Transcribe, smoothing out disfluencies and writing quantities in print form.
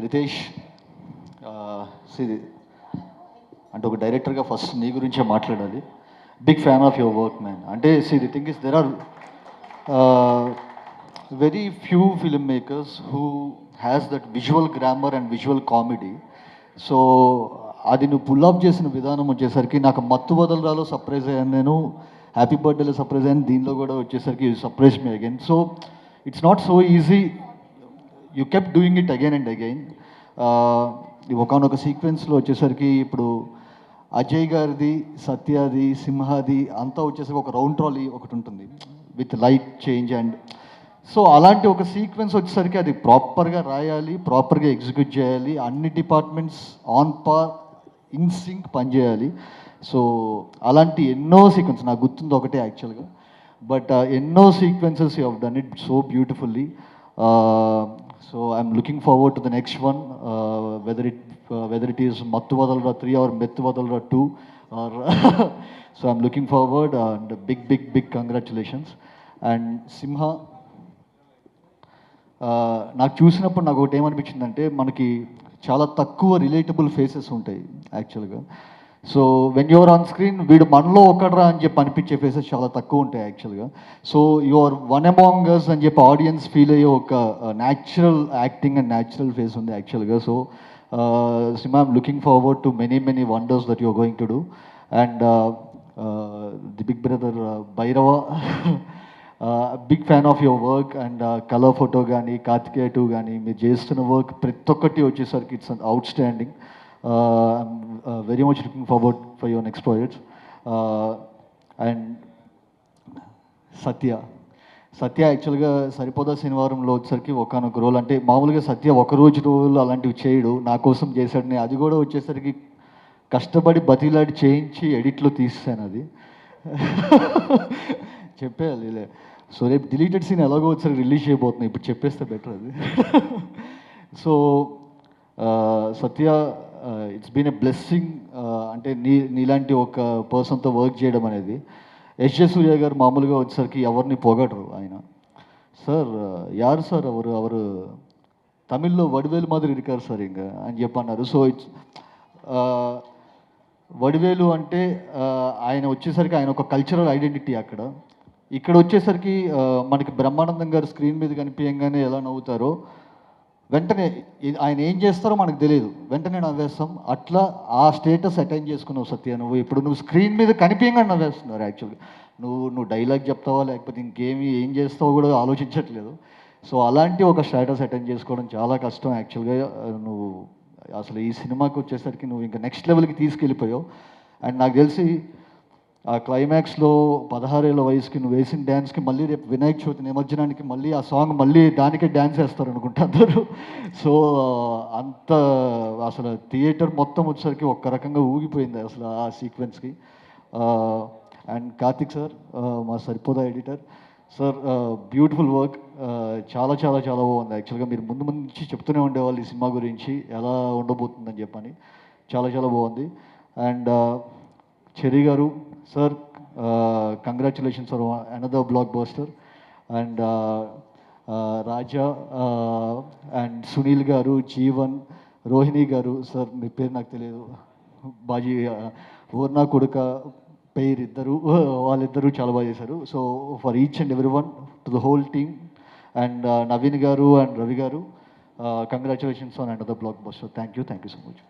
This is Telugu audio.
రితేష్, సిరి అంటే ఒక డైరెక్టర్గా ఫస్ట్ నీ గురించే మాట్లాడాలి. Big fan of your work man. అంటే the thing is there are very few film makers who has that visual grammar and visual comedy. So అది నువ్వు పుల్ ఆఫ్ చేసిన విధానం వచ్చేసరికి నాకు మత్తు వదలరాలో సర్ప్రైజ్ అయ్యాను నేను, హ్యాపీ బర్త్డేలో సర్ప్రైజ్ అయ్యాను, దీనిలో కూడా వచ్చేసరికి surprise me again. So it's not so easy, you kept doing it again and again. ఒకనొక సీక్వెన్స్లో వచ్చేసరికి ఇప్పుడు అజయ్ గారిది, సత్యాది, సింహాది అంతా వచ్చేసరికి ఒక రౌండ్ ట్రాలీ ఒకటి ఉంటుంది with light change and so అలాంటి ఒక సీక్వెన్స్ వచ్చేసరికి అది ప్రాపర్గా రాయాలి, ప్రాపర్గా ఎగ్జిక్యూట్ చేయాలి, అన్ని departments on par in sync పనిచేయాలి. సో అలాంటి ఎన్నో సీక్వెన్స్ నాకు గుర్తుంది ఒకటే యాక్చువల్గా, బట్ ఎన్నో sequences you have done it so beautifully. So I'm looking forward to the next one, whether it is Mattu Vadalra 3 or Mettu Vadalra 2 or so I'm looking forward and big congratulations. And Simha, నాకు చూసినప్పుడు నాకు ఒకటి ఏమనిపించిందంటే మనకి చాలా తక్కువ రిలేటబుల్ ఫేసెస్ ఉంటాయి యాక్చువల్గా. So when you're on screen వీడు మనలో ఒకడ్రా అని చెప్పి అనిపించే ఫేసెస్ చాలా తక్కువ ఉంటాయి యాక్చువల్గా. So you're one among us అని చెప్పి ఆడియన్స్ ఫీల్ అయ్యే ఒక natural acting and natural face ఉంది యాక్చువల్గా. So Simha, I'm looking forward to many wonders that you're going to do. And the big brother Bhairava, big fan of your work and color photo gani, Kartikeya 2 gani, me chestunna work ప్రతి ఒక్కటి వచ్చేసరికి it's outstanding. I'm very much looking forward for your next projects. And సత్య యాక్చువల్గా సరిపోదా శనివారంలో వచ్చేసరికి ఒకనొక రోల్, అంటే మామూలుగా సత్య ఒకరోజు రోల్ అలాంటివి చేయడు, నా కోసం చేశాడు. అది కూడా వచ్చేసరికి కష్టపడి బతిలాడి చేయించి ఎడిట్లో తీసాను. అది చెప్పేయాలి. సో రేపు డిలీటెడ్ సీన్ ఎలాగో వచ్చేసరికి రిలీజ్ చేయబోతున్నాయి, ఇప్పుడు చెప్పేస్తే బెటర్ అది. So Satya, it's been a blessing. అంటే నీలాంటి ఒక పర్సన్తో వర్క్ చేయడం అనేది. ఎస్జే సూర్య గారు మామూలుగా వచ్చేసరికి ఎవరిని పొగడరు. ఆయన సార్ యారు సార్ అవరు తమిళ్లో వడివేలు మాదిరి ఇరికారు సార్ ఇంకా అని చెప్పన్నారు. సో ఇట్స్ వడివేలు అంటే ఆయన వచ్చేసరికి ఆయన ఒక కల్చరల్ ఐడెంటిటీ అక్కడ. ఇక్కడ వచ్చేసరికి మనకి బ్రహ్మానందం గారు స్క్రీన్ మీద కనిపించగానే ఎలా నవ్వుతారో వెంటనే ఆయన ఏం చేస్తారో మనకు తెలియదు, వెంటనే నవ్వేస్తాం. అట్లా ఆ స్టేటస్ అటైన్ చేసుకున్నావు సత్య. ఇప్పుడు నువ్వు స్క్రీన్ మీద కనిపించగా నవ్వేస్తున్నారు యాక్చువల్గా. నువ్వు డైలాగ్ చెప్తావా లేకపోతే ఏం చేస్తావో కూడా ఆలోచించట్లేదు. సో అలాంటి ఒక స్టేటస్ అటైన్ చేసుకోవడం చాలా కష్టం యాక్చువల్గా. నువ్వు అసలు ఈ సినిమాకి వచ్చేసరికి నువ్వు ఇంకా నెక్స్ట్ లెవెల్కి తీసుకెళ్ళిపోయావు. అండ్ నాకు తెలిసి ఆ క్లైమాక్స్లో 16 ఏళ్ళ వయసుకి నువ్వు వేసిన డ్యాన్స్కి మళ్ళీ రేపు వినాయక చవితి నిమజ్జనానికి మళ్ళీ ఆ సాంగ్ మళ్ళీ దానికే డ్యాన్స్ వేస్తారు అనుకుంటా అందరూ. సో అంత అసలు థియేటర్ మొత్తం వచ్చేసరికి ఒక్క రకంగా ఊగిపోయింది అసలు ఆ సీక్వెన్స్కి. అండ్ కార్తిక్ సార్, మా సరిపోదా ఎడిటర్ సార్, బ్యూటిఫుల్ వర్క్. చాలా బాగుంది యాక్చువల్గా. మీరు ముందు నుంచి చెప్తూనే ఉండేవాళ్ళు ఈ సినిమా గురించి ఎలా ఉండబోతుందని చెప్పని. చాలా బాగుంది. అండ్ చెర్రీ గారు sir, congratulations for another block buster. And Raja and Sunil గారు, జీవన్, రోహిణి గారు సార్, మీ పేరు నాకు తెలియదు, బాజీ ఊర్నా కొడుక పేరు ఇద్దరు, వాళ్ళిద్దరూ చాలా బాగా చేశారు. So for each and every one to the whole team. And Naveen గారు అండ్ రవి గారు, congratulations on another block buster. Thank you so much.